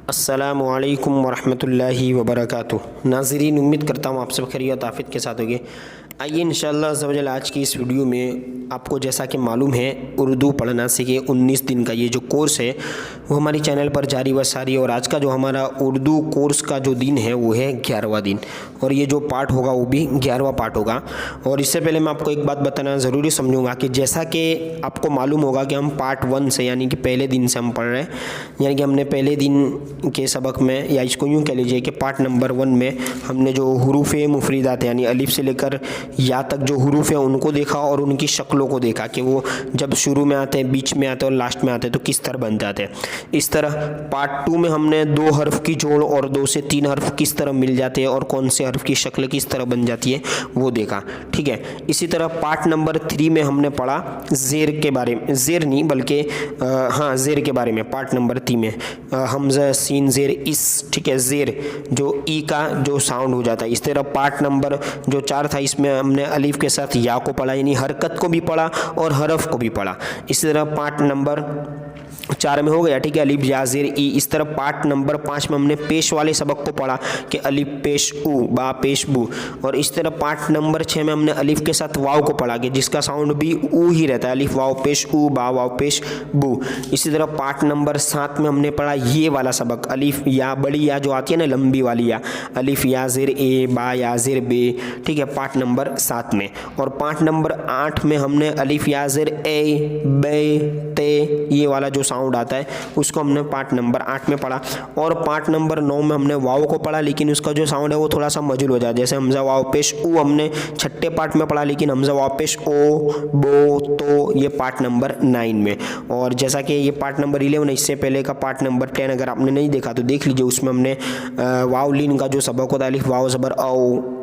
अस्सलामुअलैकुम वरहमतुल्लाहि वबरकातुह। नाज़रीन, उम्मीद करता हूँ आप सब खैरियत आफियत के साथ होंगे। आइए इंशाअल्लाह अज़्ज़ा वजल आज की इस वीडियो में आपको जैसा कि मालूम है उर्दू पढ़ना सीखे 19 दिन का ये जो कोर्स है वो हमारी चैनल पर जारी व सारी है। और आज का जो हमारा उर्दू कोर्स का जो दिन है वो है 11वां दिन, और ये जो पार्ट होगा वो भी 11वां पार्ट होगा। और इससे पहले मैं आपको एक बात बताना ज़रूरी समझूंगा कि जैसा कि आपको मालूम होगा कि हम पार्ट 1 से यानी कि पहले दिन से हम पढ़ रहे हैं, यानी कि हमने पहले दिन के सबक में, या इसको यूँ कह लीजिए कि पार्ट नंबर 1 में हमने जो हुरूफ़ मुफरीदात यानी अलिफ से लेकर या तक जो हुरूफ है उनको देखा और उनकी शक्लों को देखा कि वो जब शुरू में आते हैं, बीच में आते हैं और लास्ट में आते हैं तो किस तरह बन जाते हैं। इस तरह पार्ट 2 में हमने 2 हर्फ की जोड़ और 2 से 3 हर्फ किस तरह मिल जाते हैं और कौन से हर्फ की शक्ल किस तरह बन जाती है वो देखा। ठीक है, इसी तरह पार्ट नंबर 3 में हमने पढ़ा ज़ेर के बारे में, ज़ेर नहीं बल्कि हाँ ज़ेर के बारे में। पार्ट नंबर 3 में हमज़ा सीन ज़ेर इस, ठीक है, ज़ेर जो ई का जो साउंड हो जाता है। इस तरह पार्ट नंबर जो 4 था इसमें हमने अलिफ के साथ या को पढ़ा, यानी हरकत को भी पढ़ा और हरफ को भी पढ़ा। इसी तरह पार्ट नंबर 4 में हो गया, ठीक है, अलिफ या ज़ेर ई। इस तरह पार्ट नंबर 5 में हमने पेश वाले सबक को पढ़ा कि अलिफ पेश ऊ बा पेश बू। और इस तरह पार्ट नंबर 6 में हमने अलिफ के साथ वाव को पढ़ा कि जिसका साउंड भी ऊ ही रहता है, अलिफ वाव पेश ऊ बा वाव पेश बू। इसी तरह पार्ट नंबर 7 में हमने पढ़ा ये वाला सबक, अलिफ या बड़ी या जो आती है ना लंबी वाली या, अलिफ या ज़ेर ए बा या ज़ेर बे, ठीक है, पार्ट नंबर 7 में। और पार्ट नंबर 8 में हमने अलिफ या ज़ेर ए बे ते ये वाला जो साउंड आता है उसको हमने पार्ट नंबर 8 में पढ़ा। और पार्ट नंबर 9 में हमने वाव को पढ़ा, लेकिन उसका जो साउंड है वो थोड़ा सा मजुल हो जाए। जैसे हमजा वाव पेश ऊ हमने 6ठे पार्ट में पढ़ा, लेकिन हमजा वाव पेश ओ बो तो ये पार्ट नंबर 9 में। और जैसा कि ये पार्ट नंबर 11 है, इससे पहले का पार्ट नंबर 10 अगर आपने नहीं देखा तो देख लीजिए, उसमें हमने वाव लीन का जो सबक होता है, अलिफ वाव ज़बर औ,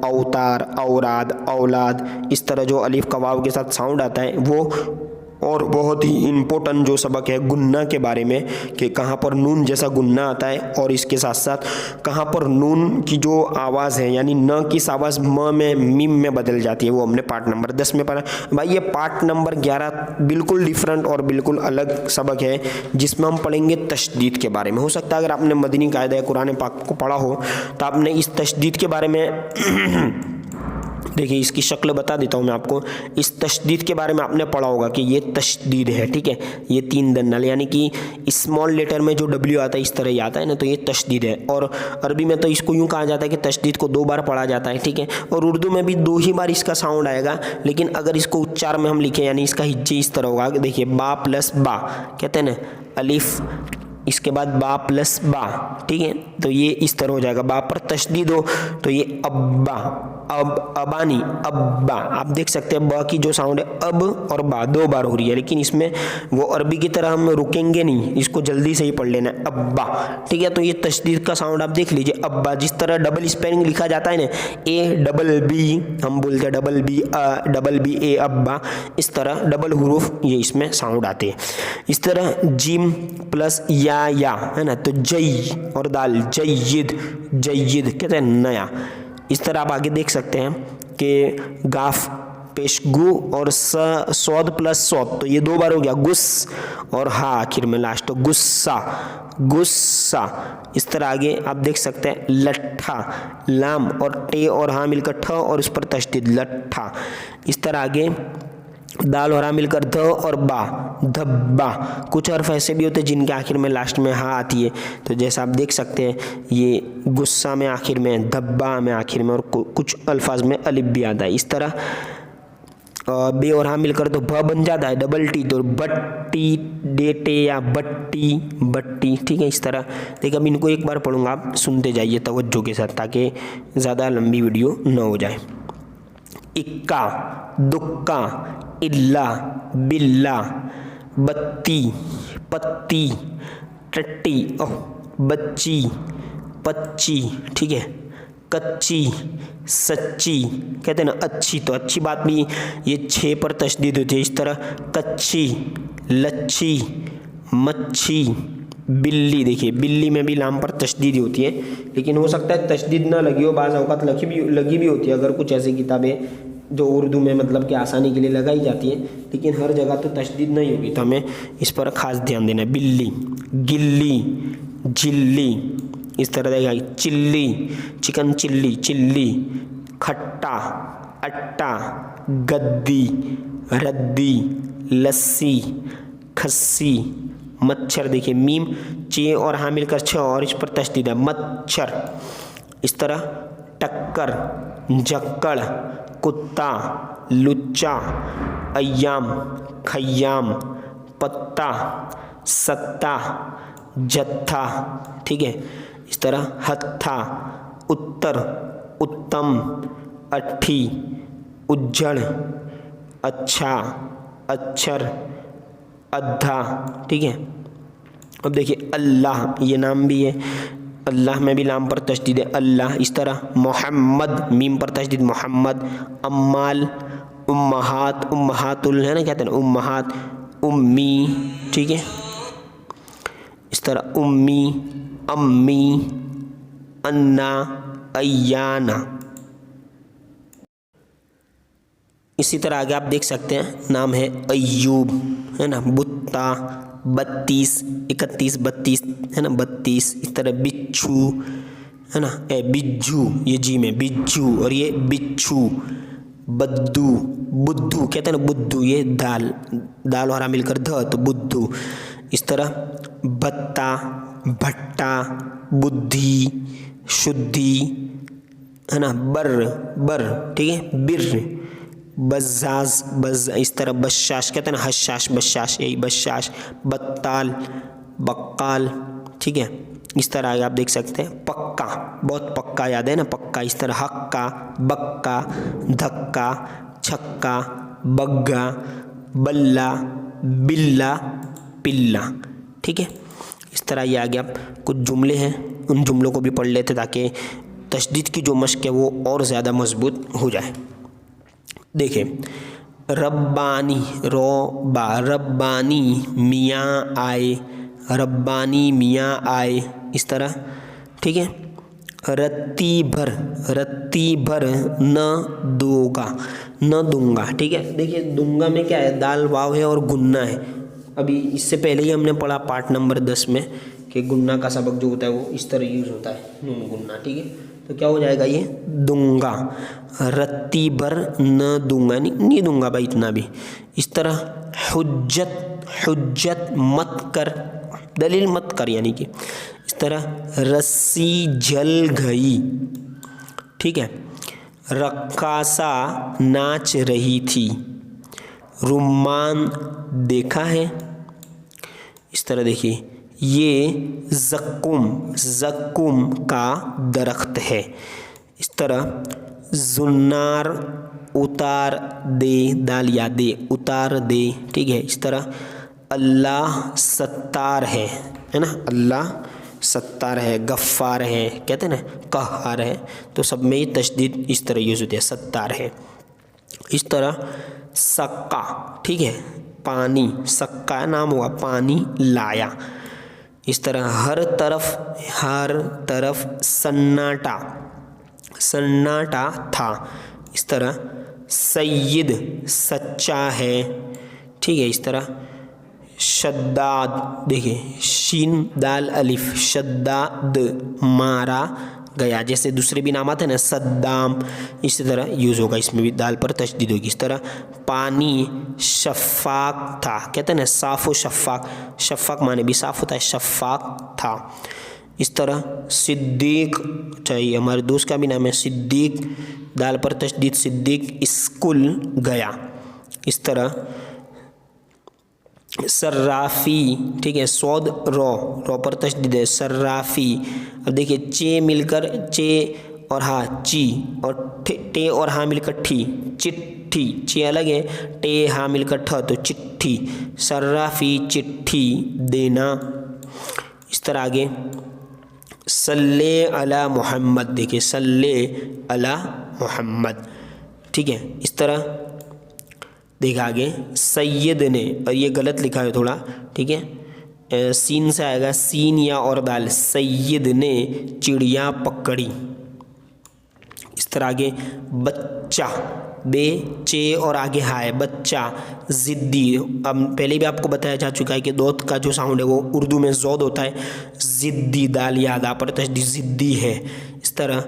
अवतार, औराद, औलाद, इस तरह जो अलिफ का वाव के साथ साउंड आता है वो। और बहुत ही इम्पोर्टेंट जो सबक है गुन्ना के बारे में कि कहाँ पर नून जैसा गुन्ना आता है, और इसके साथ साथ कहाँ पर नून की जो आवाज़ है यानी न की आवाज़ म में मीम में बदल जाती है, वो हमने पार्ट नंबर 10 में पढ़ा। भाई ये पार्ट नंबर 11 बिल्कुल डिफरेंट और बिल्कुल अलग सबक है जिसमें हम पढ़ेंगे तशदीद के बारे में। हो सकता है अगर आपने मदनी कायदा कुरान पाक को पढ़ा हो तो आपने इस तशदीद के बारे में देखिए, इसकी शक्ल बता देता हूँ मैं आपको। इस तशदीद के बारे में आपने पढ़ा होगा कि ये तशदीद है, ठीक है, ये 3 दन्नल यानी कि स्मॉल लेटर में जो डब्ल्यू आता है इस तरह ही आता है ना, तो ये तशदीद है। और अरबी में तो इसको यूँ कहा जाता है कि तशदीद को 2 बार पढ़ा जाता है, ठीक है। और उर्दू में भी 2 ही बार इसका साउंड आएगा, लेकिन अगर इसको उच्चार में हम लिखें यानी इसका हिज्जे इस तरह होगा, देखिए बा प्लस बा कहते हैं ना, अलिफ इसके बाद बा प्लस बा, ठीक है, तो ये इस तरह हो जाएगा। बा पर तशदीद हो तो ये अब्बा, अब अबानी अब्बा। आप देख सकते हैं बा की जो साउंड है अब और बा 2 बार हो रही है, लेकिन इसमें वो अरबी की तरह हम रुकेंगे नहीं, इसको जल्दी से ही पढ़ लेना है अब्बा, ठीक है। तो ये तशदीद का साउंड आप देख लीजिए अब्बा। जिस तरह डबल स्पेलिंग लिखा जाता है ना, ए डबल बी हम बोलते हैं डबल बी ए अब्बा, इस तरह डबल हुरूफ ये इसमें साउंड आते हैं। इस तरह जिम प्लस या है ना, तो जई और दाल जय्यिद, जय्यिद कहते हैं नया। इस तरह आप आगे देख सकते हैं कि गाफ पेश गु और सौद प्लस सौद, तो ये 2 बार हो गया गुस, और हा आखिर में लास्ट तो गुस्सा, गुस्सा। इस तरह आगे आप देख सकते हैं लट्ठा, लाम और टे और हा मिलकर ठ और उस पर तशदीद लट्ठा। इस तरह आगे दाल और हा मिलकर ध और बा धब्बा। कुछ हर्फ ऐसे भी होते हैं जिनके आखिर में लास्ट में हा आती है, तो जैसा आप देख सकते हैं ये गुस्सा में आखिर में, धब्बा में आखिर में, और कुछ अल्फाज में अलिफ भी आता है। इस तरह बे और हा मिलकर तो भ बन जाता है, डबल टी तो बट्टी, डेटे या बट्टी बट्टी, ठीक है। इस तरह देखिए, अब इनको एक बार पढ़ूंगा, आप सुनते जाइए तवज्जो के साथ ताकि ज़्यादा लंबी वीडियो न हो जाए। इक्का, दुक्का, इल्ला, बिल्ला, बत्ती, पत्ती, टट्टी, बच्ची, पच्ची, ठीक है, कच्ची, सच्ची कहते हैं ना, अच्छी, तो अच्छी बात भी ये 6 पर तशदीद होती है। इस तरह कच्ची, लच्छी, मच्छी, बिल्ली, देखिए बिल्ली में भी लाम पर तशदीद होती है, लेकिन हो सकता है तशदीद ना लगी हो, बाज़ औक़ात लगी भी होती है। अगर कुछ ऐसी किताबें जो उर्दू में मतलब कि आसानी के लिए लगाई जाती है, लेकिन हर जगह तो तशदीद नहीं होगी, तो हमें इस पर ख़ास ध्यान देना है। बिल्ली, गिल्ली, झिल्ली, इस तरह देखा, चिल्ली, चिकन चिल्ली, चिल्ली, खट्टा, अट्टा, गद्दी, रद्दी, लस्सी, खस्सी, मच्छर, देखिए मीम चे और हाँ मिलकर छ और इस पर तशदीद है, मच्छर। इस तरह टक्कर, जक्कड़, कुत्ता, लुच्चा, अय्याम, खय्याम, पत्ता, सत्ता, जत्था, ठीक है। इस तरह हत्था, उत्तर, उत्तम, अट्ठी, उज्जड़, अच्छा, अक्षर, अद्धा, ठीक है। अब देखिए अल्लाह, ये नाम भी है, अल्लाह में भी लाम पर तशदीद है, अल्लाह। इस तरह मोहम्मद, मीम पर तशदीद, मोहम्मद। अम्माल, उम्महात, उम्महातुल है ना, कहते हैं उम्महात, उम्मी, ठीक है। इस तरह उम्मी, अम्मी, अन्ना, अय्याना। इसी तरह आगे आप देख सकते हैं, नाम है अय्यूब, है ना, बुत्ता, 32, 31, 32, है ना, 32। इस तरह बिच्छू, है ना, बिज्जू, ये जी में बिज्जू और ये बिच्छू। बद्दू, बुद्धू, कहते हैं ना बुद्धू, ये दाल, दाल और मिलकर ध तो बुद्धू। इस तरह भत्ता, भट्टा, बुद्धि, शुद्धि, है ना, बर, ठीक है, बिर, बज़ाज़, इस तरह बशाश, कहते हैं ना हशाश, बशाश, यही बशाश। बत्ताल, बक्काल, ठीक है। इस तरह आगे आप देख सकते हैं पक्का, बहुत पक्का याद है ना, पक्का। इस तरह हक्का, बक्का, धक्का, छक्का, बग्गा, बल्ला, बिल्ला, पिल्ला, ठीक है। इस तरह ये आगे आप कुछ जुमले हैं, उन जुमलों को भी पढ़ लेते ताकि तशदीद की जो मश्क है वो और ज़्यादा मजबूत हो जाए। देखिए रब्बानी, रोबा, रब्बानी मियाँ आए, रब्बानी मियाँ आए, इस तरह, ठीक है। रत्ती भर, रत्ती भर न दोगा, न दूंगा, ठीक है। देखिए दूंगा में क्या है, दाल वाव है और गुन्ना है। अभी इससे पहले ही हमने पढ़ा पार्ट नंबर 10 में कि गुन्ना का सबक जो होता है वो इस तरह यूज़ होता है, नून गुन्ना, ठीक है। तो क्या हो जाएगा ये दूंगा, रत्ती भर न दूंगा, नहीं दूंगा भाई इतना भी। इस तरह हुज्जत, हुज्जत मत कर, दलील मत कर, यानी कि इस तरह रस्सी जल गई, ठीक है। रक्कासा नाच रही थी, रुम्मान देखा है। इस तरह देखिए ये ज़क्कुम, ज़क्कुम का दरख्त है। इस तरह जुन्नार उतार दे, दाल या दे, उतार दे, ठीक है। इस तरह अल्लाह सत्तार है ना, अल्लाह सत्तार है, गफ्फार है, कहते हैं ना कहहार है, तो सब में ये तशदीद इस तरह यूज़ होती है, सत्तार है। इस तरह सक्का, ठीक है, पानी, सक्का नाम हुआ, पानी लाया। इस तरह हर तरफ सन्नाटा, सन्नाटा था। इस तरह सय्यद सच्चा है, ठीक है। इस तरह शद्दाद, देखिए शीन दाल अलिफ, शद्दाद मारा गया, जैसे दूसरे भी नाम आते हैं ना सद्दाम, इसी तरह यूज़ होगा, इसमें भी दाल पर तशदीद होगी। इस तरह पानी शफ़ाक था, कहते हैं ना साफ़ व शफ़ाक, शफ़ाक माने भी साफ़ होता है, शफ़ाक था। इस तरह सिद्दीक, चाहिए हमारे दोस्त का भी नाम है सिद्दीक, दाल पर तशदीद, सिद्दीक स्कूल गया। इस तरह सर्राफ़ी, ठीक है, सौद रो पर तशदीद है, सर्राफ़ी। अब देखिए चे मिलकर चे और हाँ ची, और टे और हाँ मिलकर ठी, चिट्ठी, चे अलग है, टे हाँ मिलकर ठ तो चिट्ठी, सर्राफ़ी चिट्ठी देना। इस तरह आगे सल्ले अला मोहम्मद, देखिए सल्ले अला मोहम्मद, ठीक है। इस तरह देखा आगे सैयद ने, और ये गलत लिखा है थोड़ा, ठीक है, सीन से आएगा, सीन या और दाल, सैयद ने चिड़िया पकड़ी। इस तरह आगे बच्चा, बे चे और आगे हा है, बच्चा। ज़िद्दी, अब पहले भी आपको बताया जा चुका है कि दोत का जो साउंड है वो उर्दू में ज़ोद होता है। ज़िद्दी, दाल यादा पर तशदीद, ज़िद्दी है। इस तरह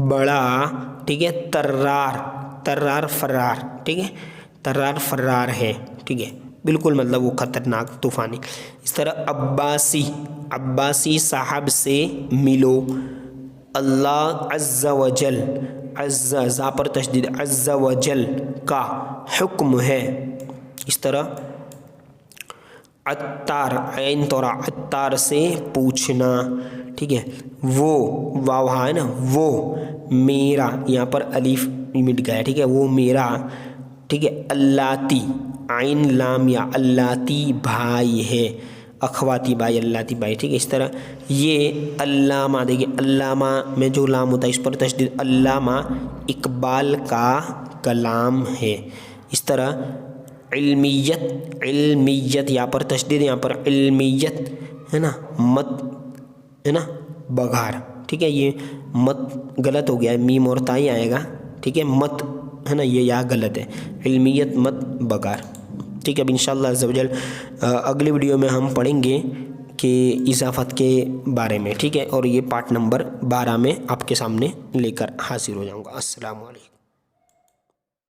बड़ा, ठीक है, तर्रार, तर्रार फर्रार, ठीक है, तर्रार फर्रार है, ठीक है, बिल्कुल मतलब वो ख़तरनाक तूफ़ानी। इस तरह अब्बासी, अब्बासी साहब से मिलो। अल्लाह अज़्ज़ा वजल, अज़्ज़ा ज़ा पर तशदीद, अज़्ज़ा वजल का हुक्म है। इस तरह अत्तार, ऐन तोरा, अत्तार से पूछना, ठीक है, वो वाव है ना, वो मेरा, यहाँ पर अलीफ मिट गया, ठीक है, वो मेरा, ठीक है। अल्लाती, आइन लाम या, अल्लाती भाई है, अखवाती भाई, अल्लाती भाई, ठीक है। इस तरह ये अल्लामा, देखिए अल्लामा में जो लाम होता है इस पर तशदीद, अल्लामा इकबाल का कलाम है। इस तरह इल्मियत, इल्मियत यहाँ पर तशदीद, यहाँ पर इल्मियत है ना, मत है ना, बघार, ठीक है, ये मत गलत हो गया है, मीम और ताई आएगा, ठीक है, मत है ना, ये यहाँ गलत है, इल्मियत मत बघार, ठीक है। अब इंशाअल्लाह अज़्ज़ा वजल अगले वीडियो में हम पढ़ेंगे कि इज़ाफ़त के बारे में, ठीक है, और ये पार्ट नंबर 12 में आपके सामने लेकर हाजिर हो जाऊँगा। अस्सलामु अलैकुम।